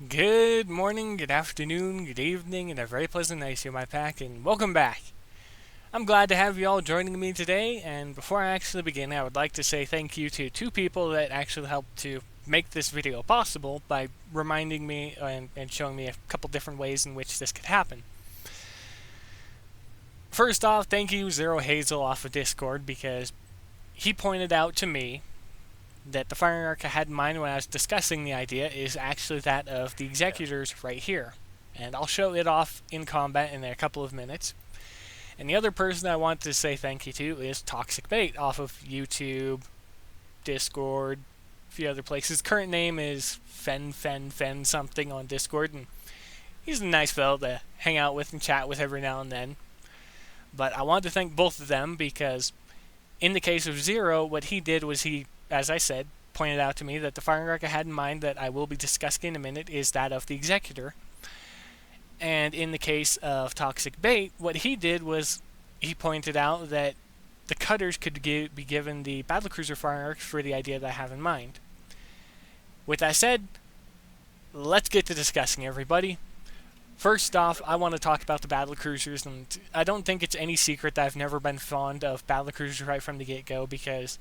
Good morning, good afternoon, good evening, and a very pleasant night here, my pack, and welcome back. I'm glad to have you all joining me today, and before I actually begin, I would like to say thank you to two people that actually helped to make this video possible by reminding me and showing me a couple different ways in which this could happen. First off, thank you Zero Hazel off of Discord, because he pointed out to me that the firing arc I had in mind when I was discussing the idea is actually that of the executors right here. And I'll show it off in combat in a couple of minutes. And the other person I want to say thank you to is Toxic Bait off of YouTube, Discord, a few other places. Current name is Fen something on Discord, and he's a nice fellow to hang out with and chat with every now and then. But I want to thank both of them because in the case of Zero, what he did was he, as I said, pointed out to me that the firing arc I had in mind that I will be discussing in a minute is that of the Executor. And in the case of Toxic Bait, what he did was he pointed out that the Cutters could be given the Battlecruiser firing arcs for the idea that I have in mind. With that said, let's get to discussing, everybody. First off, I want to talk about the Battlecruisers, and I don't think it's any secret that I've never been fond of Battlecruisers right from the get-go, because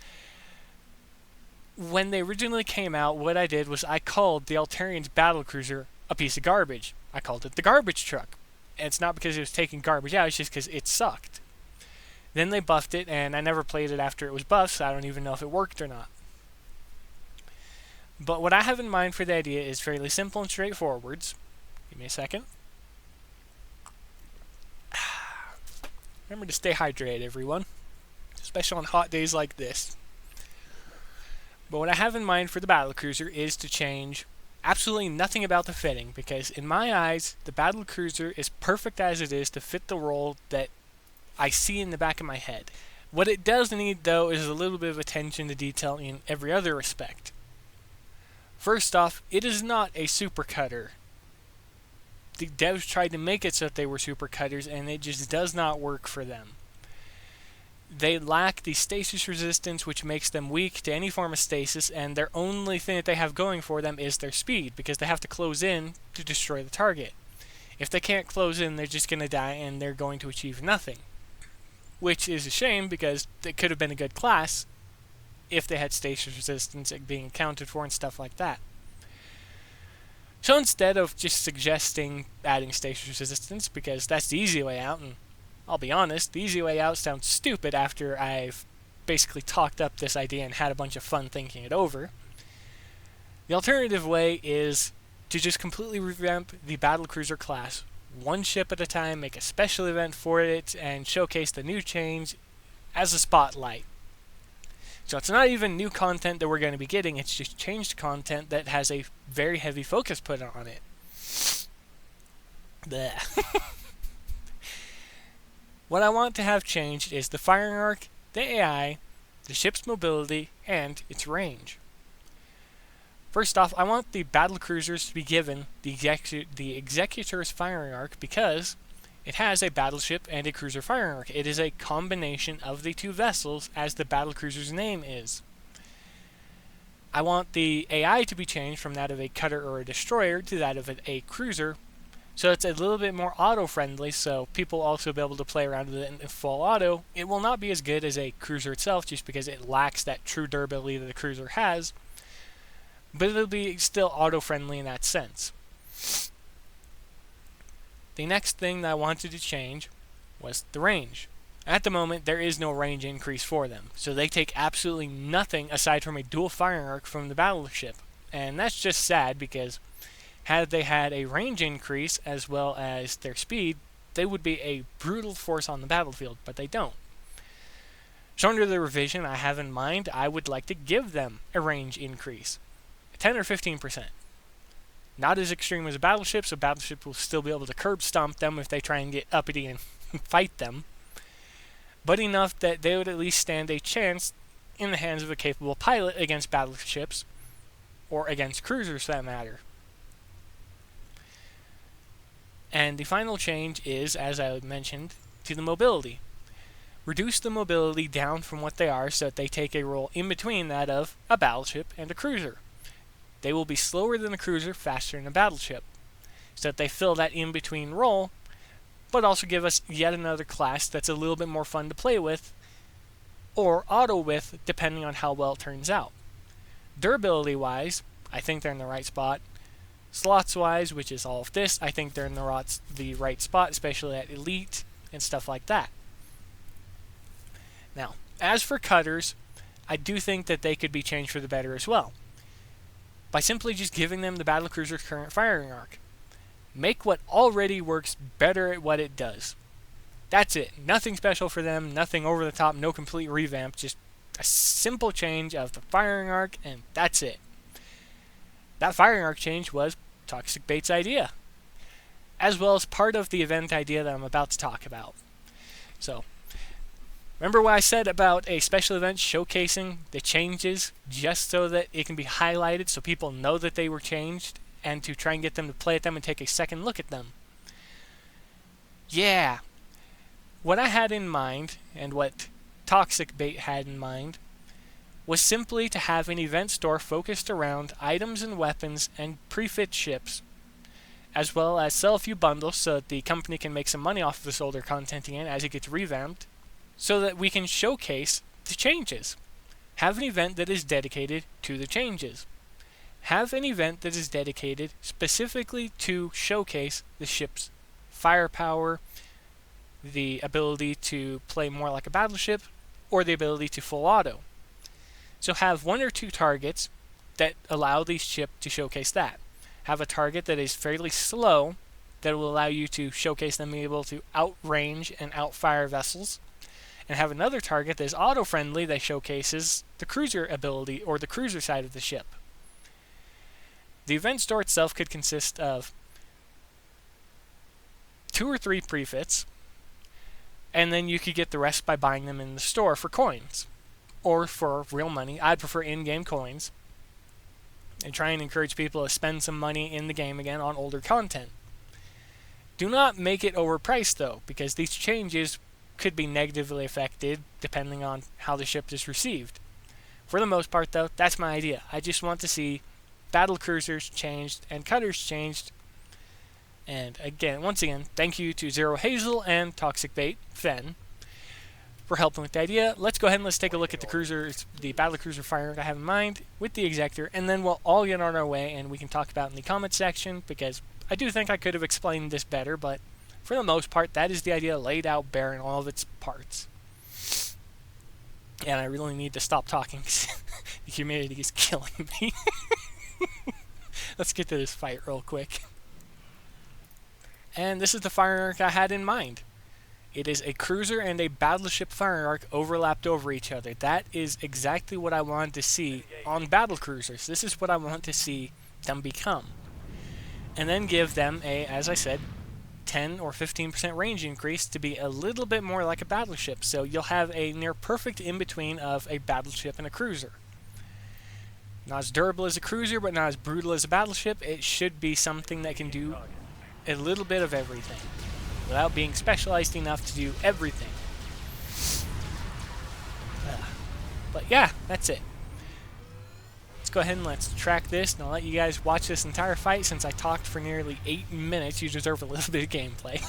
when they originally came out, what I did was I called the Altarian's Battlecruiser a piece of garbage. I called it the garbage truck. And it's not because it was taking garbage out, it's just because it sucked. Then they buffed it, and I never played it after it was buffed, so I don't even know if it worked or not. But what I have in mind for the idea is fairly simple and straightforward. Give me a second. Remember to stay hydrated, everyone, especially on hot days like this. But what I have in mind for the Battlecruiser is to change absolutely nothing about the fitting, because in my eyes, the Battlecruiser is perfect as it is to fit the role that I see in the back of my head. What it does need, though, is a little bit of attention to detail in every other respect. First off, it is not a super cutter. The devs tried to make it so that they were super cutters, and it just does not work for them. They lack the stasis resistance, which makes them weak to any form of stasis, and their only thing that they have going for them is their speed, because they have to close in to destroy the target. If they can't close in, they're just going to die, and they're going to achieve nothing. Which is a shame, because it could have been a good class if they had stasis resistance being accounted for and stuff like that. So instead of just suggesting adding stasis resistance, because that's the easy way out, and I'll be honest, the easy way out sounds stupid after I've basically talked up this idea and had a bunch of fun thinking it over. The alternative way is to just completely revamp the Battlecruiser class, one ship at a time, make a special event for it, and showcase the new change as a spotlight. So it's not even new content that we're going to be getting, it's just changed content that has a very heavy focus put on it. Blech. What I want to have changed is the firing arc, the AI, the ship's mobility, and its range. First off, I want the Battlecruisers to be given the Executor's firing arc because it has a battleship and a cruiser firing arc. It is a combination of the two vessels, as the Battlecruiser's name is. I want the AI to be changed from that of a cutter or a destroyer to that of a cruiser, so it's a little bit more auto-friendly, so people also be able to play around with it in full auto. It will not be as good as a cruiser itself, just because it lacks that true durability that the cruiser has, but it'll be still auto-friendly in that sense. The next thing that I wanted to change was the range. At the moment, there is no range increase for them, so they take absolutely nothing aside from a dual firing arc from the battleship. And that's just sad, because had they had a range increase as well as their speed, they would be a brutal force on the battlefield, but they don't. So under the revision I have in mind, I would like to give them a range increase, 10 or 15%. Not as extreme as a battleship, so battleship will still be able to curb stomp them if they try and get uppity and fight them, but enough that they would at least stand a chance in the hands of a capable pilot against battleships, or against cruisers for that matter. And the final change is, as I mentioned, to the mobility. Reduce the mobility down from what they are so that they take a role in between that of a battleship and a cruiser. they will be slower than a cruiser, faster than a battleship, so that they fill that in-between role, but also give us yet another class that's a little bit more fun to play with, or auto with, depending on how well it turns out. Durability-wise, I think they're in the right spot. Slots-wise, which is all of this, I think they're in the right spot, especially at Elite and stuff like that. Now, as for cutters, I do think that they could be changed for the better as well, by simply just giving them the Battlecruiser's current firing arc. Make what already works better at what it does. That's it. Nothing special for them, nothing over the top, no complete revamp, just a simple change of the firing arc, and that's it. That firing arc change was Toxic Bait's idea, as well as part of the event idea that I'm about to talk about. So, remember what I said about a special event showcasing the changes just so that it can be highlighted so people know that they were changed, and to try and get them to play at them and take a second look at them? Yeah. What I had in mind, and what Toxic Bait had in mind, was simply to have an event store focused around items and weapons and prefit ships, as well as sell a few bundles so that the company can make some money off of this older content again as it gets revamped, so that we can showcase the changes. Have an event that is dedicated to the changes. Have an event that is dedicated specifically to showcase the ship's firepower, the ability to play more like a battleship, or the ability to full auto. So have one or two targets that allow the ship to showcase that. Have a target that is fairly slow that will allow you to showcase them being able to outrange and outfire vessels. And have another target that is auto-friendly that showcases the cruiser ability or the cruiser side of the ship. The event store itself could consist of 2 or 3 prefits, and then you could get the rest by buying them in the store for coins. Or for real money. I'd prefer in-game coins. And try and encourage people to spend some money in the game again on older content. Do not make it overpriced though, because these changes could be negatively affected depending on how the ship is received. For the most part though, that's my idea. I just want to see Battlecruisers changed and cutters changed. And again, once again, thank you to Zero Hazel and Toxic Bait Fen for helping with the idea. Let's go ahead and let's take a look at the Battlecruiser firearm I have in mind with the Exector, and then we'll all get on our way and we can talk about in the comment section, because I do think I could have explained this better, but for the most part, that is the idea laid out bare in all of its parts. And I really need to stop talking because the humidity is killing me. Let's get to this fight real quick. And this is the firing arc I had in mind. It is a cruiser and a battleship firing arc overlapped over each other. That is exactly what I wanted to see on Battlecruisers. This is what I want to see them become. And then give them a, as I said, 10 or 15% range increase to be a little bit more like a battleship. So you'll have a near perfect in-between of a battleship and a cruiser. Not as durable as a cruiser, but not as brutal as a battleship. It should be something that can do a little bit of everything, without being specialized enough to do everything. But yeah, that's it. Let's go ahead and let's track this, and I'll let you guys watch this entire fight. Since I talked for nearly 8 minutes, you deserve a little bit of gameplay.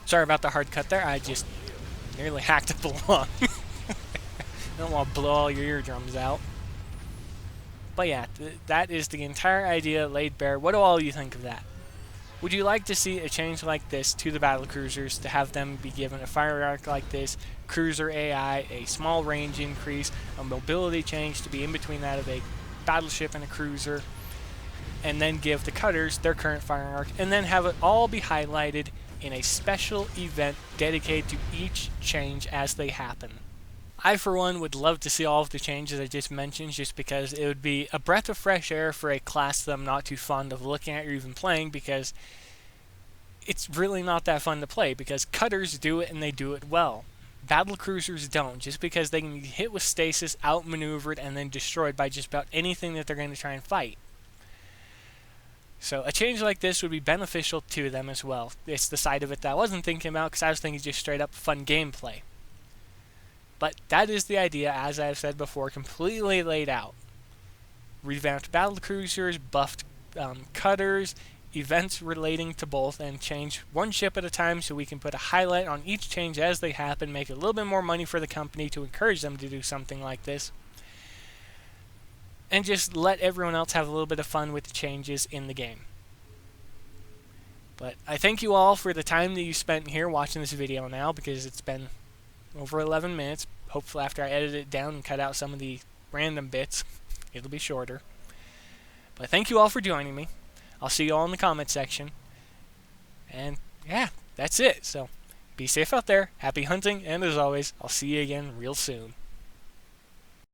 Sorry about the hard cut there, I just nearly hacked up the lung. I don't want to blow all your eardrums out. But yeah, that is the entire idea laid bare. What do all you think of that? Would you like to see a change like this to the Battlecruisers, to have them be given a fire arc like this, cruiser AI, a small range increase, a mobility change to be in between that of a battleship and a cruiser, and then give the cutters their current fire arc, and then have it all be highlighted in a special event dedicated to each change as they happen? I, for one, would love to see all of the changes I just mentioned, just because it would be a breath of fresh air for a class that I'm not too fond of looking at or even playing, because it's really not that fun to play, because cutters do it and they do it well. Battlecruisers don't, just because they can get hit with stasis, outmaneuvered, and then destroyed by just about anything that they're going to try and fight. So a change like this would be beneficial to them as well. It's the side of it that I wasn't thinking about, because I was thinking just straight up fun gameplay. But that is the idea, as I've said before, completely laid out. revamped battlecruisers, buffed cutters, events relating to both, and change one ship at a time so we can put a highlight on each change as they happen, make a little bit more money for the company to encourage them to do something like this, and just let everyone else have a little bit of fun with the changes in the game. But I thank you all for the time that you spent here watching this video now, because it's been over 11 minutes. Hopefully after I edit it down and cut out some of the random bits, it'll be shorter. But thank you all for joining me. I'll see you all in the comment section. And yeah, that's it. So be safe out there. Happy hunting. And as always, I'll see you again real soon.